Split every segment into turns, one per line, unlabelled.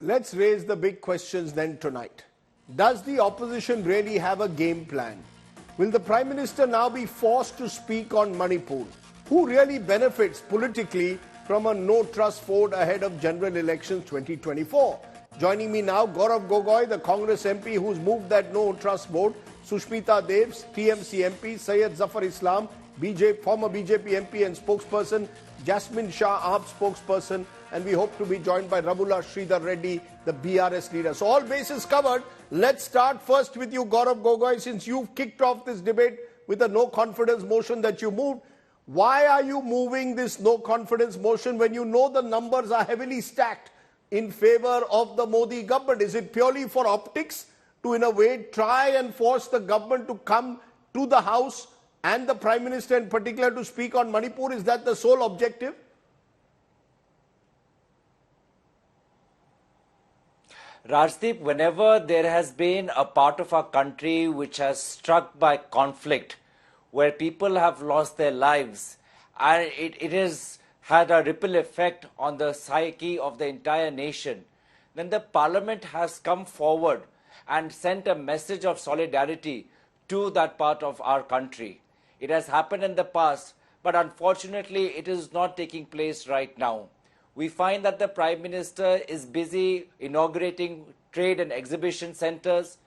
Let's raise the big questions then tonight. Does the opposition really have a game plan? Will the Prime Minister now be forced to speak on Manipur? Who really benefits politically from a no-trust vote ahead of general elections 2024? Joining me now, Gaurav Gogoi, the Congress MP who's moved that no-trust vote, Sushmita Dev, TMC MP, Syed Zafar Islam, former BJP MP and spokesperson, Jasmine Shah, AAP spokesperson, and we hope to be joined by Rabula Sridhar Reddy, the BRS leader. So all bases covered. Let's start first with you, Gaurav Gogoi, since you've kicked off this debate with a no-confidence motion that you moved. Why are you moving this no-confidence motion when you know the numbers are heavily stacked in favor of the Modi government? Is it purely for optics to, in a way, try and force the government to come to the House and the Prime Minister in particular to speak on Manipur? Is that the sole objective?
Rajdeep, whenever there has been a part of our country which has struck by conflict, where people have lost their lives, and it has had a ripple effect on the psyche of the entire nation, then the Parliament has come forward and sent a message of solidarity to that part of our country. It has happened in the past, but unfortunately it is not taking place right now. We find that the Prime Minister is busy inaugurating trade and exhibition centers.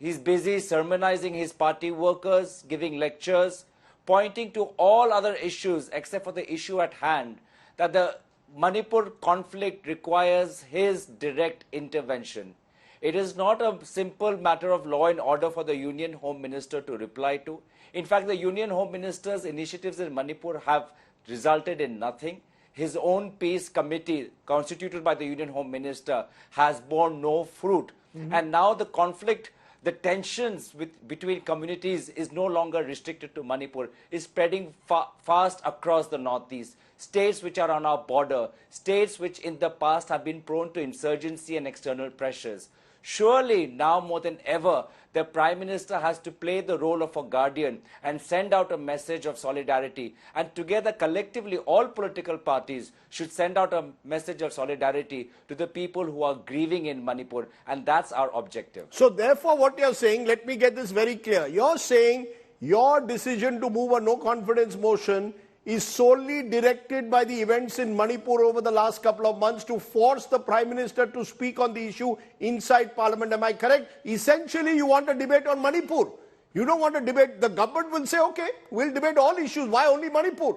He's busy sermonizing his party workers, giving lectures, pointing to all other issues except for the issue at hand, that the Manipur conflict requires his direct intervention. It is not a simple matter of law and order for the Union Home Minister to reply to. In fact, the Union Home Minister's initiatives in Manipur have resulted in nothing. His own peace committee, constituted by the Union Home Minister, has borne no fruit. And now the conflict, the tensions between communities is no longer restricted to Manipur, is spreading fast across the northeast. States which are on our border, states which in the past have been prone to insurgency and external pressures. Surely now more than ever, the Prime Minister has to play the role of a guardian and send out a message of solidarity. And together, collectively, all political parties should send out a message of solidarity to the people who are grieving in Manipur. And that's our objective.
So therefore, what you're saying, let me get this very clear. You're saying your decision to move a no-confidence motion is solely directed by the events in Manipur over the last couple of months to force the Prime Minister to speak on the issue inside Parliament. Am I correct? Essentially, you want a debate on Manipur. You don't want a debate. The government will say, okay, we'll debate all issues. Why only Manipur?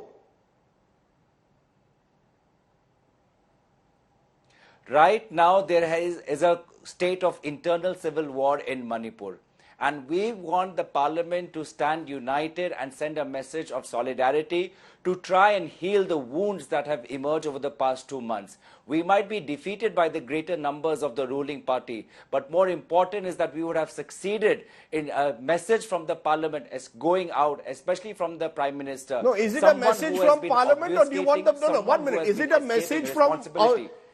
Right now, there is a state of internal civil war in Manipur. And we want the Parliament to stand united and send a message of solidarity to try and heal the wounds that have emerged over the past 2 months. We might be defeated by the greater numbers of the ruling party, but more important is that we would have succeeded in a message from the Parliament as going out, especially from the Prime Minister.
No, is it a message from Parliament or do you want them? No, 1 minute. Is it a message from...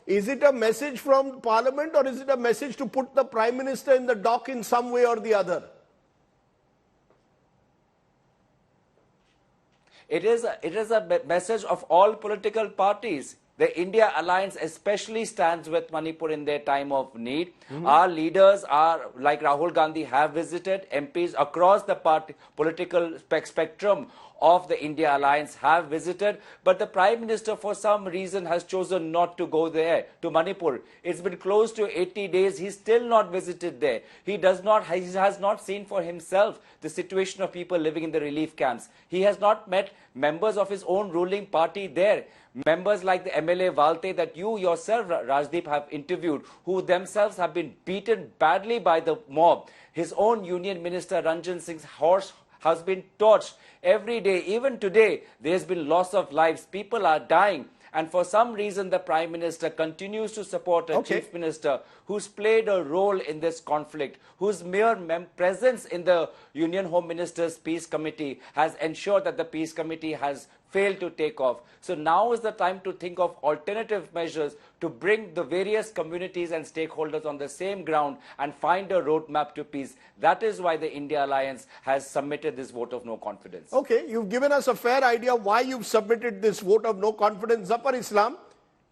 Is it a message from Parliament or is it a message to put the Prime Minister in the dock in some way or the other?
It is a message of all political parties. The India Alliance especially stands with Manipur in their time of need. Our leaders are, like Rahul Gandhi, have visited. MPs across the political spectrum of the India Alliance have visited, but the Prime Minister for some reason has chosen not to go there, to Manipur. It's been close to 80 days, he's still not visited there. He has not seen for himself the situation of people living in the relief camps. He has not met members of his own ruling party there. Members like the MLA Valte that you yourself, Rajdeep, have interviewed, who themselves have been beaten badly by the mob. His own Union Minister Ranjan Singh's horse has been torched every day. Even today, there's been loss of lives. People are dying. And for some reason, the Prime Minister continues to support a Chief Minister who's played a role in this conflict, whose mere presence in the Union Home Minister's Peace Committee has ensured that the Peace Committee has failed to take off. So now is the time to think of alternative measures to bring the various communities and stakeholders on the same ground and find a roadmap to peace. That is why the India Alliance has submitted this vote of no confidence.
Okay, you've given us a fair idea why you've submitted this vote of no confidence. Zafar Islam,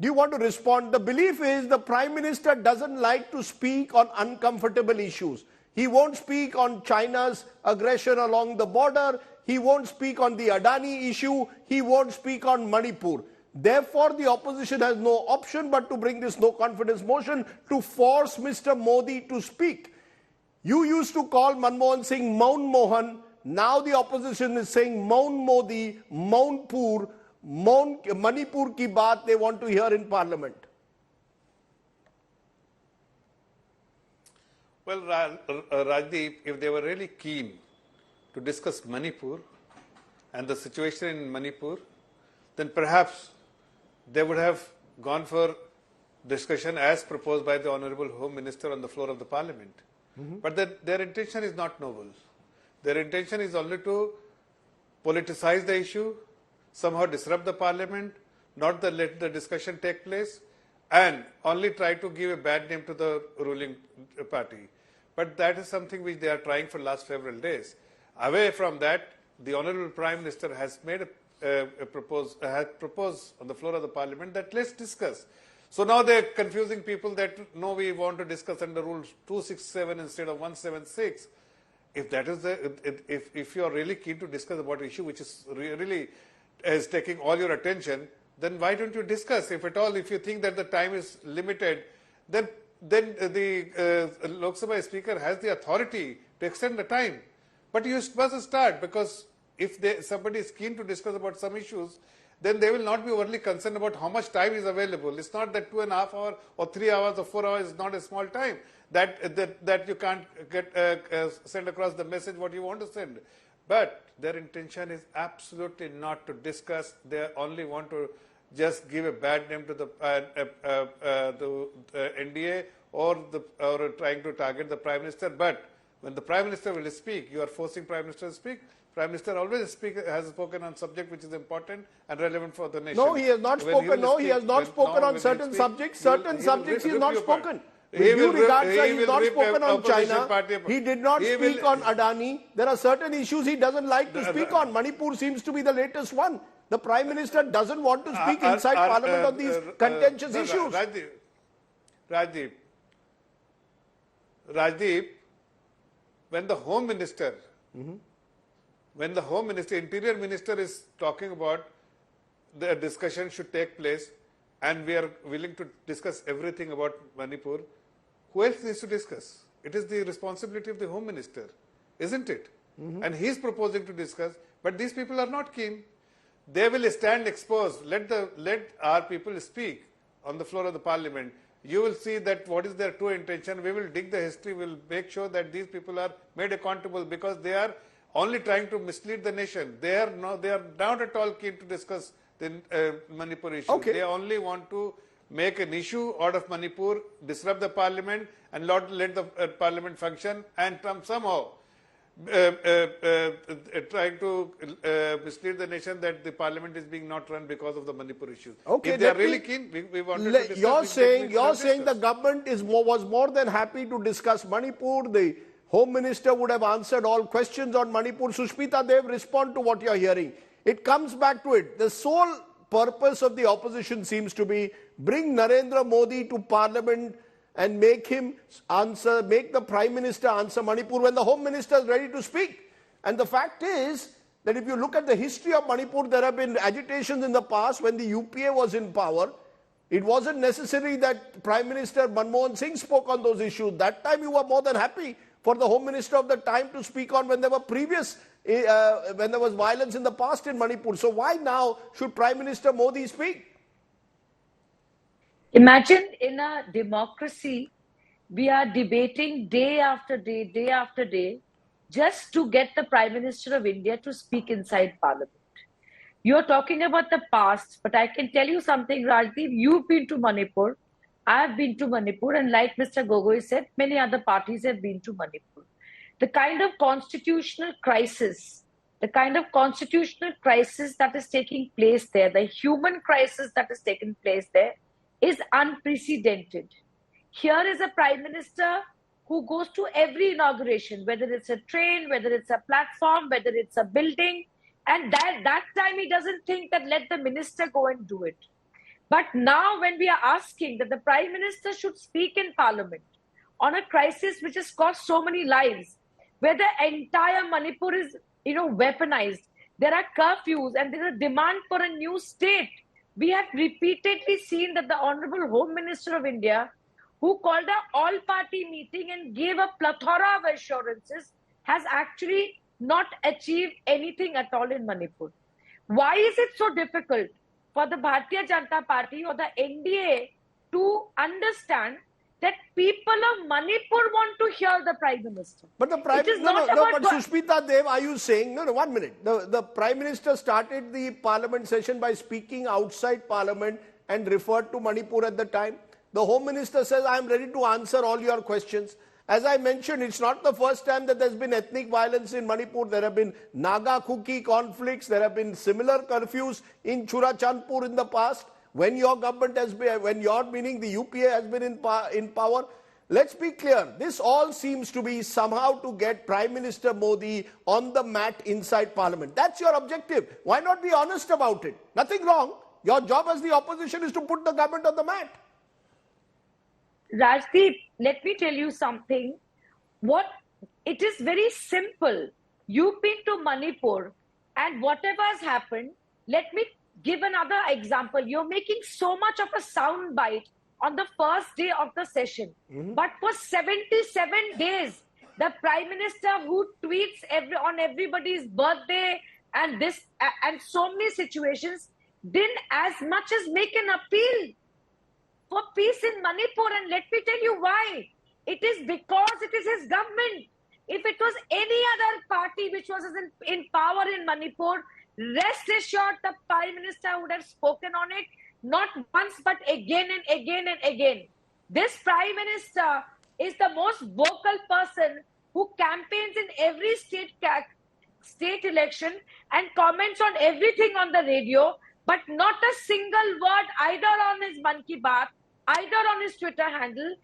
Do you want to respond? The belief is the Prime Minister doesn't like to speak on uncomfortable issues. He won't speak on China's aggression along the border. He won't speak on the Adani issue. He won't speak on Manipur. Therefore, the opposition has no option but to bring this no confidence motion to force Mr. Modi to speak. You used to call Manmohan Singh Maun Mohan. Now the opposition is saying Maun Modi, Maun Pur, Manipur ki baat they want to hear in Parliament.
Well, Rajdeep, if they were really keen to discuss Manipur and the situation in Manipur, then perhaps they would have gone for discussion as proposed by the Honourable Home Minister on the floor of the Parliament. But their intention is not noble. Their intention is only to politicize the issue, somehow disrupt the Parliament, not let the discussion take place, and only try to give a bad name to the ruling party. But that is something which they are trying for the last several days. Away from that, the Honourable Prime Minister has made proposed on the floor of the Parliament that let's discuss. So now they're confusing people that no, we want to discuss under Rule 267 instead of 176. If that is if you are really keen to discuss about an issue which is really is taking all your attention, then why don't you discuss? If at all, if you think that the time is limited, then the Lok Sabha Speaker has the authority to extend the time. But you must start, because if somebody is keen to discuss about some issues, then they will not be overly concerned about how much time is available. It's not that 2.5 hours or 3 hours or 4 hours is not a small time that you can't send across the message what you want to send. But their intention is absolutely not to discuss. They only want to just give a bad name to the NDA or trying to target the Prime Minister. But when the Prime Minister will speak, you are forcing Prime Minister to speak. Prime Minister always has spoken on subject which is important and relevant for the nation.
No, he has not spoken. No, he has not spoken on certain subjects. Certain subjects he has not spoken. With due regards, he has not spoken on China. He did not speak on Adani. There are certain issues he doesn't like to speak on. Manipur seems to be the latest one. The Prime Minister doesn't want to speak inside Parliament on these contentious issues.
Rajdeep, when the Home Minister, Interior Minister is talking about the discussion should take place and we are willing to discuss everything about Manipur, who else needs to discuss? It is the responsibility of the Home Minister, isn't it? And he is proposing to discuss, but these people are not keen. They will stand exposed. Let our people speak on the floor of the Parliament. You will see that what is their true intention. We will dig the history. We will make sure that these people are made accountable, because they are only trying to mislead the nation. They are not at all keen to discuss the Manipur issue.
Okay.
They only want to make an issue out of Manipur, disrupt the Parliament, and not let the Parliament function, and somehow trying to mislead the nation that the Parliament is being not run because of the Manipur issues.
Okay,
if they are really keen, we want to discuss.
You're saying the government was more than happy to discuss Manipur. The Home Minister would have answered all questions on Manipur. Sushmita Dev, respond to what you're hearing. It comes back to it. The sole purpose of the opposition seems to be bring Narendra Modi to Parliament and make the Prime Minister answer Manipur when the Home Minister is ready to speak. And the fact is that if you look at the history of Manipur, there have been agitations in the past when the UPA was in power. It wasn't necessary that Prime Minister Manmohan Singh spoke on those issues. That time you were more than happy for the Home Minister of the time to speak on when there were when there was violence in the past in Manipur. So why now should Prime Minister Modi speak?
Imagine in a democracy, we are debating day after day, just to get the Prime Minister of India to speak inside Parliament. You're talking about the past, but I can tell you something, Rajdeep. You've been to Manipur. I've been to Manipur, and like Mr. Gogoi said, many other parties have been to Manipur. The kind of constitutional crisis that is taking place there, the human crisis that is taking place there, is unprecedented. Here is a Prime Minister who goes to every inauguration, whether it's a train, whether it's a platform, whether it's a building, and that time he doesn't think that let the minister go and do it. But now when we are asking that the Prime Minister should speak in Parliament on a crisis which has cost so many lives, where the entire Manipur is, weaponized, there are curfews and there is a demand for a new state. We have repeatedly seen that the Honorable Home Minister of India, who called an all-party meeting and gave a plethora of assurances, has actually not achieved anything at all in Manipur. Why is it so difficult for the Bharatiya Janata Party or the NDA to understand that people of Manipur want to hear the Prime Minister?
But the Prime Minister, but Sushmita Dev, are you saying, no, 1 minute. The Prime Minister started the Parliament session by speaking outside Parliament and referred to Manipur at the time. The Home Minister says, I am ready to answer all your questions. As I mentioned, it's not the first time that there's been ethnic violence in Manipur. There have been Naga-Kuki conflicts. There have been similar curfews in Churachandpur in the past. When your government has been, meaning the UPA has been in power. Let's be clear. This all seems to be somehow to get Prime Minister Modi on the mat inside Parliament. That's your objective. Why not be honest about it? Nothing wrong. Your job as the opposition is to put the government on the mat.
Rajdeep, let me tell you something. It is very simple. You've been to Manipur and whatever has happened, let me give another example. You're making so much of a sound bite on the first day of the session. But for 77 days, the Prime Minister who tweets on everybody's birthday and so many situations didn't as much as make an appeal for peace in Manipur. And let me tell you why. It is because it is his government. If it was any other party which was in power in Manipur, rest assured the Prime Minister would have spoken on it, not once but again and again and again. This Prime Minister is the most vocal person who campaigns in every state election and comments on everything on the radio, but not a single word either on his Mann Ki Baat, either on his Twitter handle.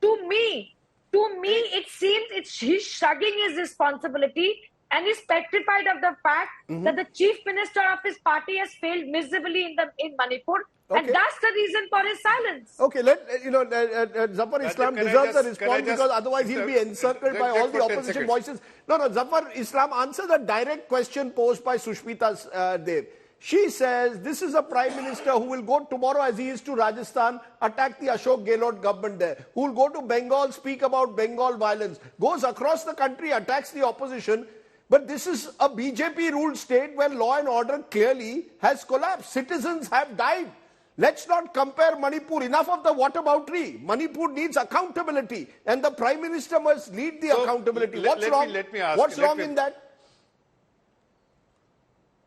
To me, it seems he's shrugging his responsibility and is petrified of the fact that the chief minister of his party has failed miserably in Manipur. Okay. And that's the reason for his silence.
Okay, Zafar Islam deserves a response because otherwise he'll be encircled by all the opposition voices. No, Zafar Islam, answer the direct question posed by Sushmita Dev. She says this is a Prime Minister who will go tomorrow as he is to Rajasthan, attack the Ashok Gehlot government there, who will go to Bengal, speak about Bengal violence, goes across the country, attacks the opposition. But this is a BJP-ruled state where law and order clearly has collapsed. Citizens have died. Let's not compare Manipur. Enough of the whataboutery. Manipur needs accountability. And the Prime Minister must lead the accountability. What's wrong? What's wrong in that?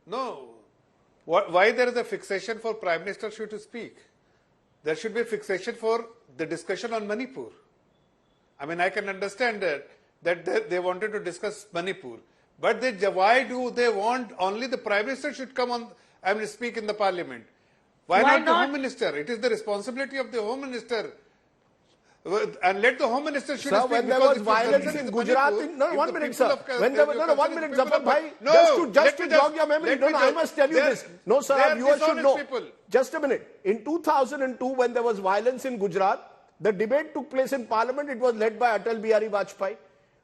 No. Why there is a fixation for Prime Minister to speak? There should be a fixation for the discussion on Manipur. I mean, I can understand that they wanted to discuss Manipur. But why do they want only the Prime Minister should come on and speak in the Parliament? Why not the Home Minister? It is the responsibility of the Home Minister. And let the Home Minister should speak.
When there was violence in Gujarat, one minute, sir. When there was, 1 minute, Zafar bhai, just to jog your memory, I must tell you this. No, sir, our viewers should know. Just a minute. In 2002, when there was violence in Gujarat, the debate took place in Parliament. It was led by Atal Bihari Vajpayee.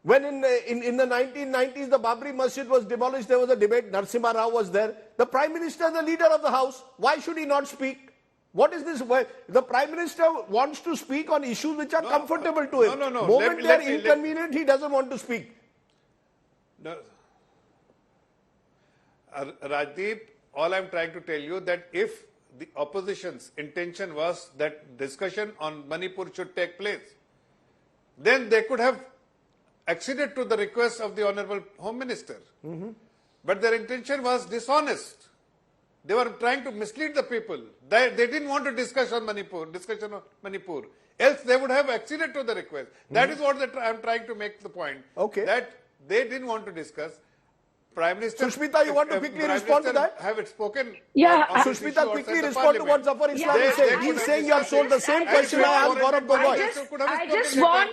When in the 1990s, the Babri Masjid was demolished, there was a debate. Narasimha Rao was there. The Prime Minister is the leader of the House. Why should he not speak? What is this? The Prime Minister wants to speak on issues which are comfortable to him.
No.
Moment they are inconvenient, he doesn't want to speak.
No. Rajdeep, all I'm trying to tell you that if the opposition's intention was that discussion on Manipur should take place, then they could have acceded to the request of the Honorable Home Minister. But their intention was dishonest. They were trying to mislead the people. They didn't want to discussion on Manipur. Else they would have acceded to the request. That is what I'm trying to make the point.
Okay.
That they didn't want to discuss. Prime Minister...
Sushmita, you want to quickly respond to that?
Have it spoken?
Yeah.
Sushmita, quickly respond to what Zafar Islam is saying. He's saying you have sold the same question I asked Gaurav Gogoi.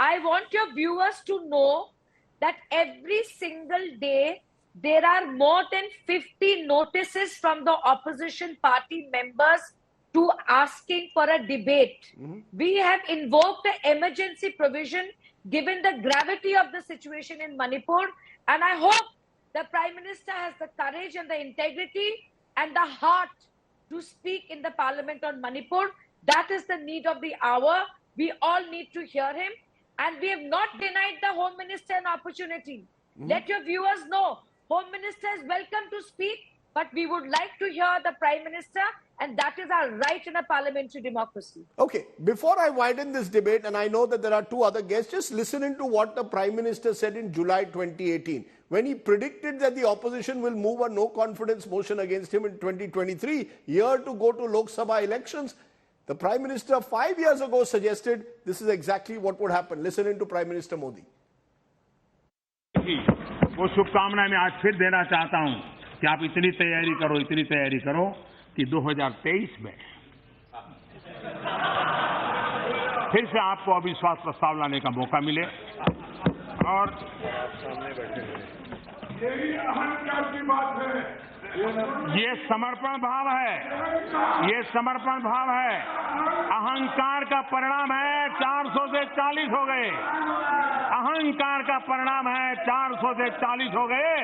I want your viewers to know that every single day there are more than 50 notices from the opposition party members to asking for a debate. We have invoked the emergency provision given the gravity of the situation in Manipur, and I hope the Prime Minister has the courage and the integrity and the heart to speak in the Parliament on Manipur. That is the need of the hour. We all need to hear him, and we have not denied the Home Minister an opportunity. Let your viewers know, Home Minister is welcome to speak, but we would like to hear the Prime Minister, and that is our right in a parliamentary democracy.
Okay, before I widen this debate, and I know that there are two other guests, just listening to what the Prime Minister said in July 2018, when he predicted that the opposition will move a no-confidence motion against him in 2023, year to go to Lok Sabha elections. The Prime Minister 5 years ago suggested this is exactly what would happen. Listening to Prime Minister Modi.
वो शुभकामनाएं मैं आज फिर देना चाहता हूं कि आप इतनी तैयारी करो कि 2023 में फिर से आपको अविश्वास प्रस्ताव लाने का मौका मिले और अहंकार की बात है, ये समर्पण भाव है, अहंकार का परिणाम है 400 से 40 हो गए, अहंकार का परिणाम है 400 से 40 हो गए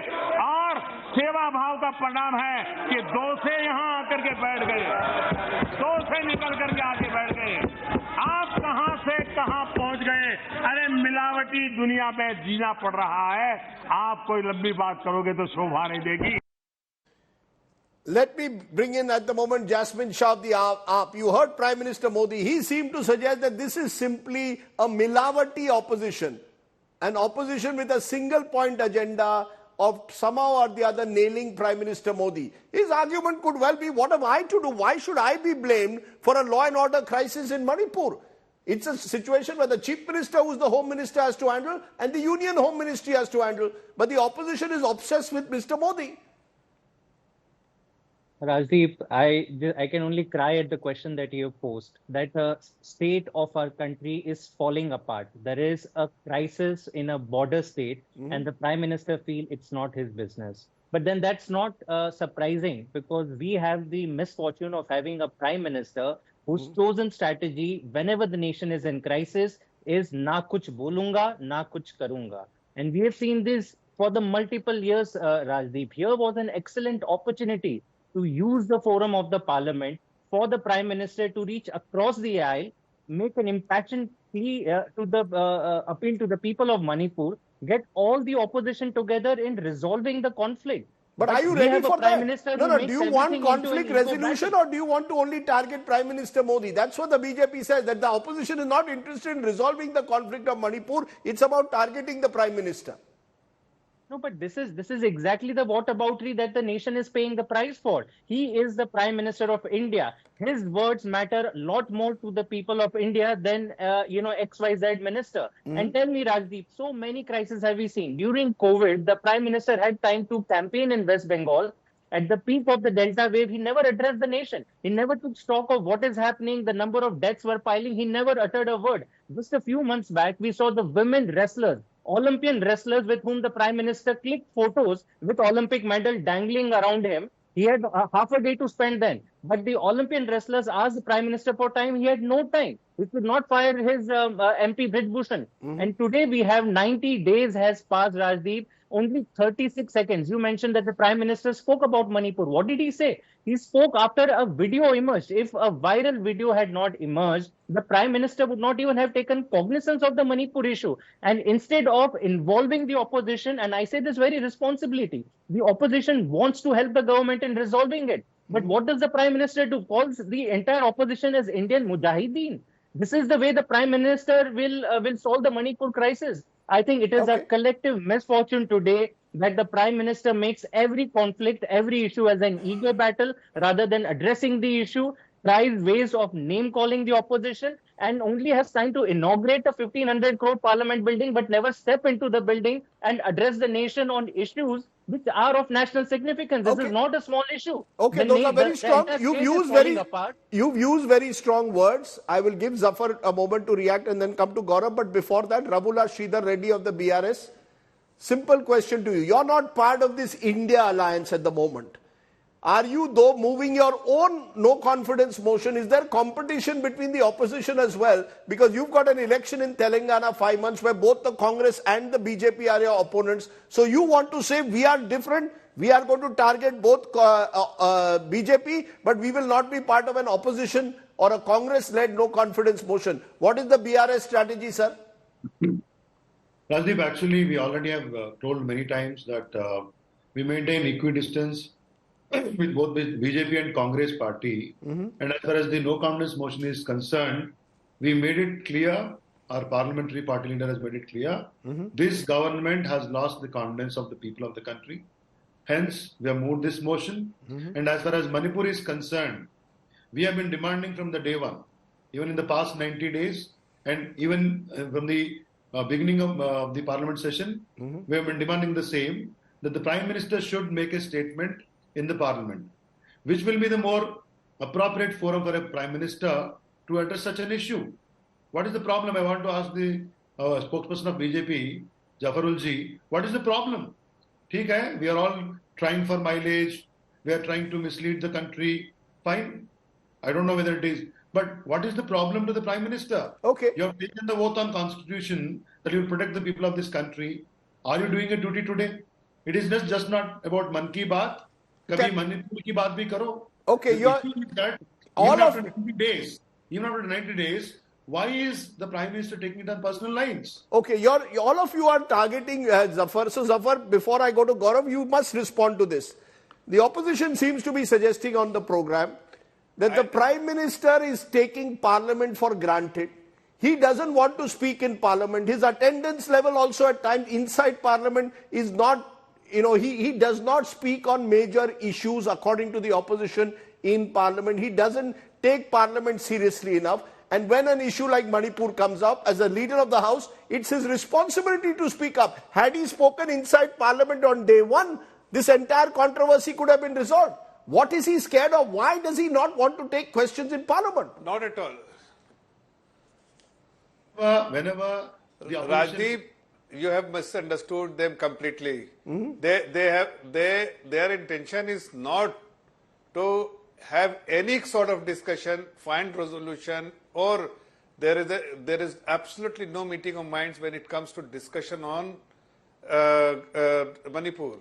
और सेवा भाव का परिणाम है कि 2 से यहां आकर के बैठ गए, 2 से निकल करके आके बैठ गए। आप कहां से कहां पहुंच गए? अरे मिलावटी दुनिया में जीना पड़ रहा है, आप कोई लंबी बात करोगे तो शोभा नहीं देगी।
Let me bring in at the moment Jasmine Shah of the AAP. You heard Prime Minister Modi. He seemed to suggest that this is simply a milavati opposition. An opposition with a single point agenda of somehow or the other nailing Prime Minister Modi. His argument could well be, what am I to do? Why should I be blamed for a law and order crisis in Manipur? It's a situation where the Chief Minister, who's the Home Minister, has to handle, and the Union Home Ministry has to handle. But the opposition is obsessed with Mr. Modi.
Rajdeep, I can only cry at the question that you posed, that the state of our country is falling apart. There is a crisis in a border state, and the Prime Minister feels it's not his business. But then that's not surprising, because we have the misfortune of having a Prime Minister whose chosen strategy whenever the nation is in crisis is na kuch bolunga, na kuch karunga. And we have seen this for the multiple years, Rajdeep. Here was an excellent opportunity to use the forum of the parliament for the Prime Minister to reach across the aisle, make an impassioned plea to the appeal to the people of Manipur, get all the opposition together in resolving the conflict.
But are you ready for that? No, do you want conflict resolution, or do you want to only target Prime Minister Modi? That's what the BJP says, that the opposition is not interested in resolving the conflict of Manipur. It's about targeting the Prime Minister.
No, but this is exactly the whataboutery that the nation is paying the price for. He is the Prime Minister of India. His words matter a lot more to the people of India than XYZ minister. And tell me, Rajdeep, so many crises have we seen. During COVID, the Prime Minister had time to campaign in West Bengal. At the peak of the Delta wave, he never addressed the nation. He never took stock of what is happening. The number of deaths were piling. He never uttered a word. Just a few months back, we saw the women wrestlers, Olympian wrestlers with whom the Prime Minister clicked photos with Olympic medal dangling around him. He had half a day to spend then. But the Olympian wrestlers asked the Prime Minister for time. He had no time. He could not fire his MP Brijbhushan. And today we have 90 days has passed, Rajdeep. Only 36 seconds. You mentioned that the Prime Minister spoke about Manipur. What did he say? He spoke after a video emerged. If a viral video had not emerged, the Prime Minister would not even have taken cognizance of the Manipur issue. And instead of involving the opposition, and I say this very responsibly, the opposition wants to help the government in resolving it. But what does the Prime Minister do? Calls the entire opposition as Indian Mujahideen. This is the way the Prime Minister will solve the Manipur crisis. I think it is a collective misfortune today that the Prime Minister makes every conflict, every issue as an ego battle rather than addressing the issue, tries ways of name-calling the opposition, and only has time to inaugurate a 1,500 crore parliament building but never step into the building and address the nation on issues which are of national significance. This is not a small issue.
Okay, those are very strong. You've used very strong words. I will give Zafar a moment to react and then come to Gaurav. But before that, Rabula Sridhar Reddy of the BRS. Simple question to you. You're not part of this India alliance at the moment. Are you, though, moving your own no confidence motion? Is there competition between the opposition as well? Because you've got an election in Telangana 5 months where both the Congress and the BJP are your opponents. So you want to say we are different, we are going to target both BJP, but we will not be part of an opposition or a Congress-led no confidence motion. What is the BRS strategy, sir?
Rajdeep, actually, we already have told many times that we maintain equidistance with both BJP and Congress party. And as far as the no confidence motion is concerned, we made it clear, our parliamentary party leader has made it clear, this government has lost the confidence of the people of the country. Hence, we have moved this motion. And as far as Manipur is concerned, we have been demanding from the day one, even in the past 90 days, and even from the beginning of the parliament session, we have been demanding the same, that the Prime Minister should make a statement in the parliament, which will be the more appropriate forum for a Prime Minister to address such an issue. What is the problem? I want to ask the spokesperson of BJP, Zafar ji, what is the problem? ठीक है, we are all trying for mileage, we are trying to mislead the country, fine. I don't know whether it is, but what is the problem to the Prime Minister?
Okay.
You have taken the oath on Constitution that you will protect the people of this country. Are you doing a duty today? It is just not about Man Ki Baat. Kabhi Manipur ki baat bhi karo.
Okay,
the issue is that even after 90 days, why is the Prime Minister taking it on personal lines?
Okay, all of you are targeting Zafar. So Zafar, before I go to Gaurav, you must respond to this. The opposition seems to be suggesting on the program that the Prime Minister is taking Parliament for granted. He doesn't want to speak in Parliament. His attendance level also at times inside Parliament is not, he does not speak on major issues according to the opposition in Parliament. He doesn't take Parliament seriously enough. And when an issue like Manipur comes up, as a leader of the House, it's his responsibility to speak up. Had he spoken inside Parliament on day one, this entire controversy could have been resolved. What is he scared of? Why does he not want to take questions in Parliament?
Not at all.
Whenever the
Rajdeep, you have misunderstood them completely. Their intention is not to have any sort of discussion, find resolution, or there is absolutely no meeting of minds when it comes to discussion on Manipur.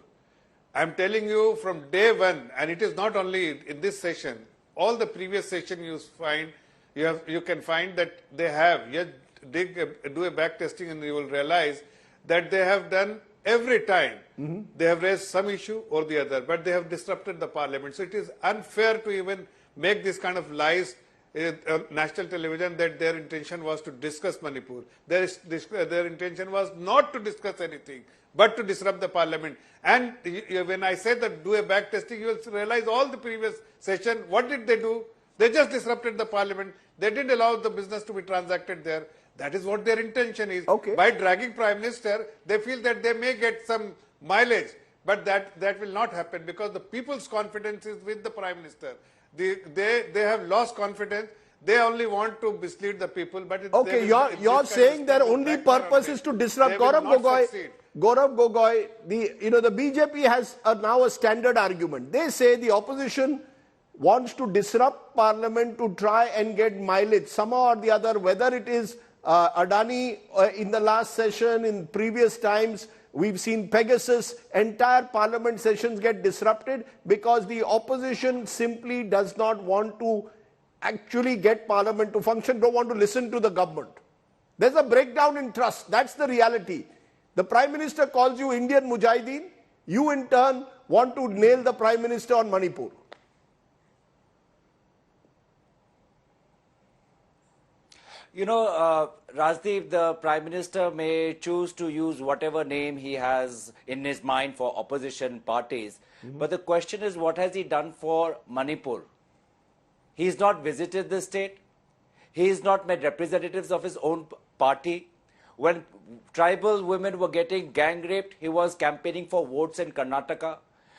I'm telling you from day one, and it is not only in this session, all the previous session you can find that they have, do a back testing and you will realize that they have done every time. They have raised some issue or the other, but they have disrupted the parliament. So it is unfair to even make this kind of lies on national television that their intention was to discuss Manipur. Their intention was not to discuss anything, but to disrupt the parliament. And when I say that do a back testing, you will realize all the previous session, what did they do? They just disrupted the parliament. They didn't allow the business to be transacted there. That is what their intention is.
Okay.
By dragging Prime Minister, they feel that they may get some mileage, but that will not happen because the people's confidence is with the Prime Minister. They have lost confidence. They only want to mislead the people. But
okay, you're saying their only purpose is to disrupt. Gaurav Gogoi, the BJP has now a standard argument. They say the opposition wants to disrupt Parliament to try and get mileage somehow or the other, whether it is Adani in the last session, in previous times, we've seen Pegasus, entire parliament sessions get disrupted because the opposition simply does not want to actually get parliament to function, don't want to listen to the government. There's a breakdown in trust. That's the reality. The Prime Minister calls you Indian Mujahideen. You in turn want to nail the Prime Minister on Manipur.
Rajdeep, the Prime Minister may choose to use whatever name he has in his mind for opposition parties. But the question is, what has he done for Manipur? He's not visited the state. He's not met representatives of his own party. When tribal women were getting gang raped, he was campaigning for votes in Karnataka.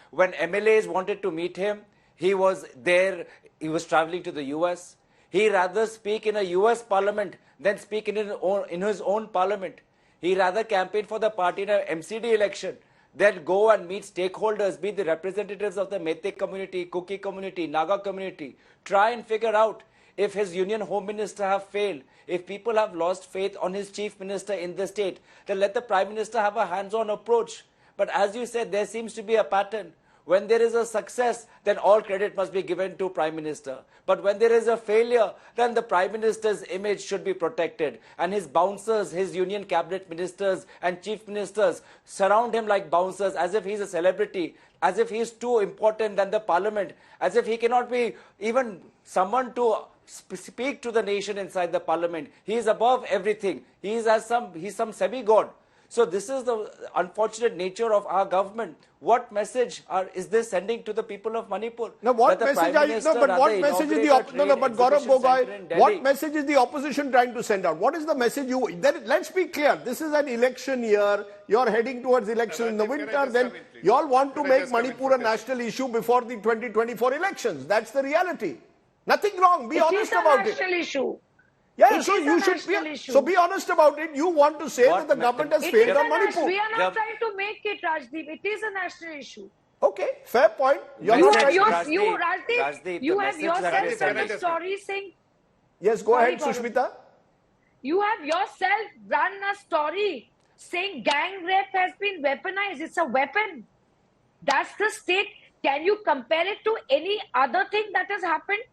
When MLAs wanted to meet him, he was there. He was traveling to the US. He rather speak in a US parliament than speak in his own parliament. He rather campaigned for the party in an MCD election. Then go and meet stakeholders, be the representatives of the Meitei community, Kuki community, Naga community. Try and figure out if his union home minister have failed, if people have lost faith on his chief minister in the state, then let the prime minister have a hands-on approach. But as you said, there seems to be a pattern. When there is a success, then all credit must be given to Prime Minister. But when there is a failure, then the Prime Minister's image should be protected. And his bouncers, his union cabinet ministers and chief ministers surround him like bouncers as if he's a celebrity, as if he's too important than the parliament, as if he cannot be even someone to speak to the nation inside the parliament. He is above everything. He's some semi-god. So this is the unfortunate nature of our government. What message is this sending to the people of Manipur?
Now, what message are you? No, but what message is but Gaurav Gogoi, what message is the opposition trying to send out? What is the message you? Let's be clear. This is an election year. You're heading towards election in the winter. Then you all want to make Manipur a national issue before the 2024 elections. That's the reality. Nothing wrong. Be honest about it.
It is a national issue.
Yeah, so you should be honest about it. You want to say that the government has failed on Manipur.
We are not trying to make it, Rajdeep. It is a national issue.
Okay, fair point.
You have yourself done a story saying...
Yes, go ahead, Sushmita.
You have yourself run a story saying gang rape has been weaponized. It's a weapon. That's the state. Can you compare it to any other thing that has happened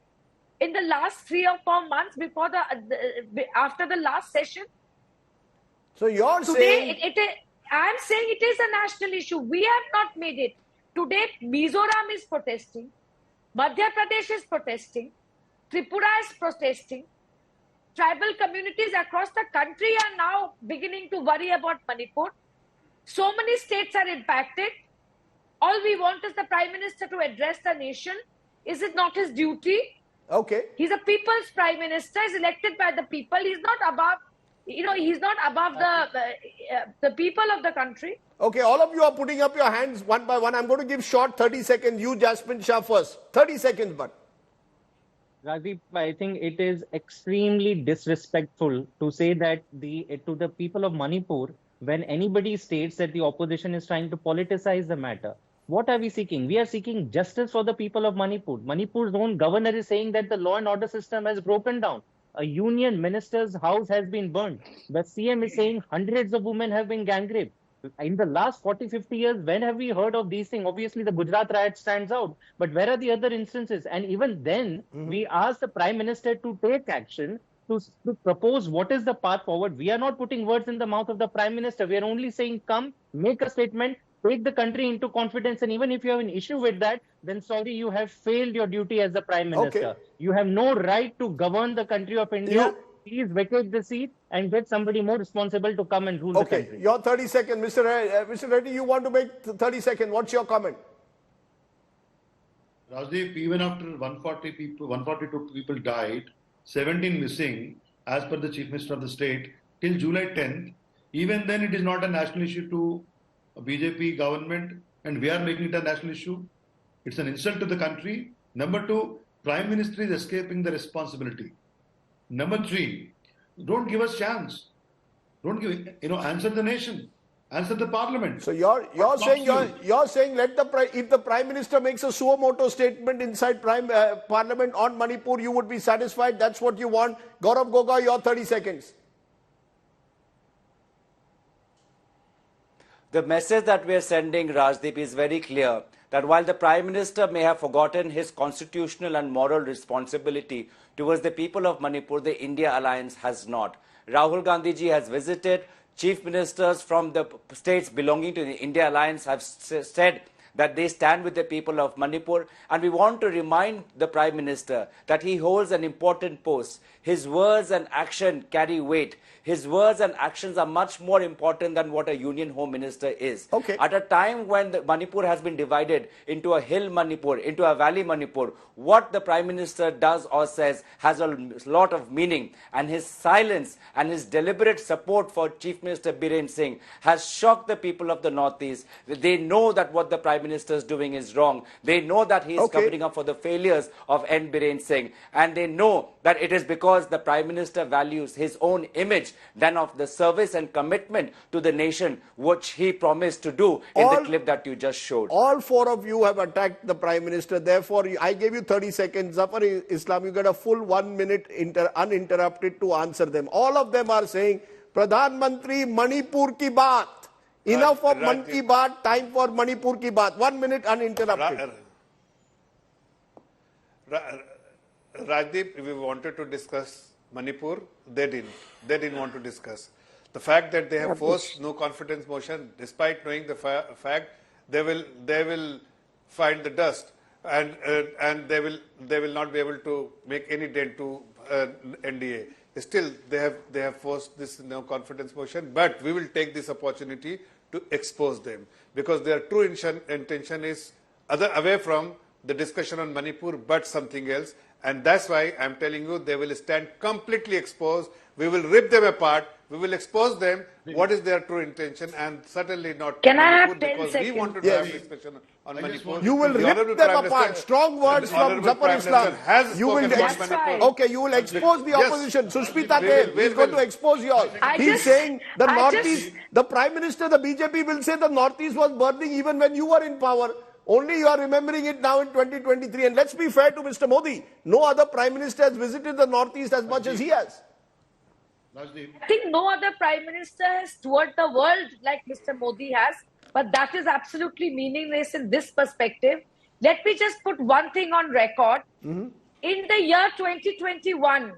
in the last 3 or 4 months before after the last session?
So you're saying...
I'm saying it is a national issue. We have not made it. Today, Mizoram is protesting. Madhya Pradesh is protesting. Tripura is protesting. Tribal communities across the country are now beginning to worry about Manipur. So many states are impacted. All we want is the Prime Minister to address the nation. Is it not his duty?
Okay.
He's a people's Prime Minister. He's elected by the people. He's not above, he's not above the people of the country.
Okay, all of you are putting up your hands one by one. I'm going to give short 30 seconds. You, Jasmine Shah, first. 30 seconds, but.
Rajiv, I think it is extremely disrespectful to say that to the people of Manipur, when anybody states that the opposition is trying to politicize the matter. What are we seeking? We are seeking justice for the people of Manipur. Manipur's own governor is saying that the law and order system has broken down. A union minister's house has been burned. The CM is saying hundreds of women have been gang raped. In the last 40-50 years, when have we heard of these things? Obviously, the Gujarat riot stands out. But where are the other instances? And even then, we asked the Prime Minister to take action, to propose what is the path forward. We are not putting words in the mouth of the Prime Minister. We are only saying, come, make a statement, take the country into confidence. And even if you have an issue with that, then sorry, you have failed your duty as the Prime Minister. Okay. You have no right to govern the country of India. Please vacate the seat and get somebody more responsible to come and rule the country.
Your 30 seconds. Mr. Reddy, you want to make 30 seconds. What's your comment?
Rajdeep, even after 142 people died, 17 missing, as per the Chief Minister of the state, till July 10th, even then it is not a national issue to a BJP government, and we are making it a national issue. It's an insult to the country. Number 2, Prime Minister is escaping the responsibility. Number 3, don't give us chance. Don't give, answer the nation, answer the parliament.
So you're saying if the Prime Minister makes a suo moto statement inside Parliament on Manipur, you would be satisfied. That's what you want. Gaurav Gogoi, your 30 seconds.
The message that we are sending, Rajdeep, is very clear. That while the Prime Minister may have forgotten his constitutional and moral responsibility towards the people of Manipur, the India Alliance has not. Rahul Gandhi ji has visited. Chief Ministers from the states belonging to the India Alliance have said that they stand with the people of Manipur. And we want to remind the Prime Minister that he holds an important post. His words and action carry weight. His words and actions are much more important than what a Union Home Minister is.
Okay.
At a time when Manipur has been divided into a hill Manipur, into a valley Manipur, what the Prime Minister does or says has a lot of meaning. And his silence and his deliberate support for Chief Minister Biren Singh has shocked the people of the Northeast. They know that what the Prime Minister is doing is wrong. They know that he is covering up for the failures of N. Biren Singh. And they know that it is because the Prime Minister values his own image than of the service and commitment to the nation, which he promised to do in the clip that you just showed.
All four of you have attacked the Prime Minister. Therefore, I gave you 30 seconds. Zafar Islam, you get a full 1 minute uninterrupted to answer them. All of them are saying, Pradhan Mantri, Manipur ki baat. Enough of Man ki baat, time for Manipur ki baat. 1 minute uninterrupted.
Rajdeep, we wanted to discuss Manipur, they didn't want to discuss. The fact that they have forced no confidence motion, despite knowing the fact, they will find the dust, and they will not be able to make any dent to NDA. Still, they have forced this no confidence motion, but we will take this opportunity to expose them, because their true intention is away from the discussion on Manipur, but something else. And that's why I'm telling you, they will stand completely exposed. We will rip them apart. We will expose them what is their true intention, and certainly not
Can
Manipur,
I have 10
because
seconds?
we wanted to have a discussion on Manipur.
You will
The
rip
Honorable
them
Prime
apart.
Minister-
Strong words
the
from
Honorable
Zafar
Prime
Islam.
Minister has
You will
spoken about
That's
Manipur.
right.
Okay, you will expose the
Yes.
opposition. Sushmita
We
Dev
will-
is going to expose you all.
I
He's
just-
saying the
I
Northeast,
just-
the Prime Minister, the BJP will say the Northeast was burning even when you were in power. Only you are remembering it now in 2023. And let's be fair to Mr. Modi. No other Prime Minister has visited the Northeast as much as he has.
I think no other Prime Minister has toured the world like Mr. Modi has, but that is absolutely meaningless in this perspective. Let me just put one thing on record. In the year 2021,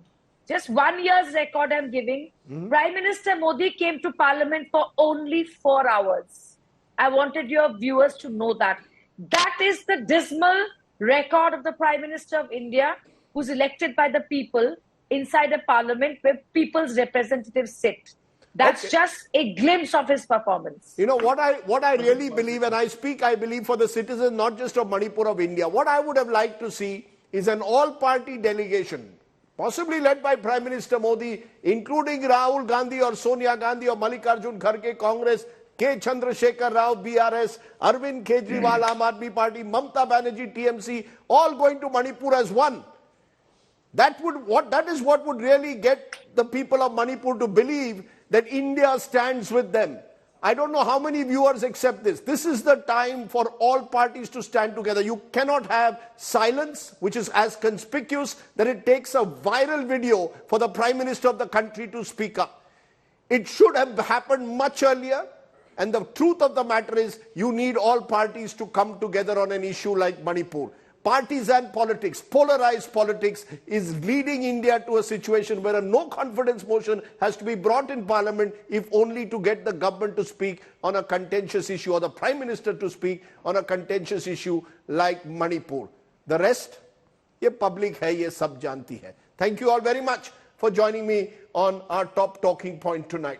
just 1 year's record I'm giving, Prime Minister Modi came to Parliament for only 4 hours. I wanted your viewers to know that. That is the dismal record of the Prime Minister of India, who's elected by the people inside a parliament where people's representatives sit. That's just a glimpse of his performance.
You know, what I really believe, and I believe for the citizens, not just of Manipur, of India, what I would have liked to see is an all-party delegation, possibly led by Prime Minister Modi, including Rahul Gandhi or Sonia Gandhi or Mallikarjun Kharge, Congress, K. Chandrasekhar Rao, BRS, Arvind Kejriwal, Aam Aadmi Party, Mamata Banerjee, TMC, all going to Manipur as one. That is what would really get the people of Manipur to believe that India stands with them. I don't know how many viewers accept this. This is the time for all parties to stand together. You cannot have silence, which is as conspicuous that it takes a viral video for the Prime Minister of the country to speak up. It should have happened much earlier. And the truth of the matter is, you need all parties to come together on an issue like Manipur. Partisan politics, polarized politics is leading India to a situation where a no confidence motion has to be brought in Parliament, if only to get the government to speak on a contentious issue, or the Prime Minister to speak on a contentious issue like Manipur. The rest, ye public hai, ye sab janti hai. Thank you all very much for joining me on our top talking point tonight.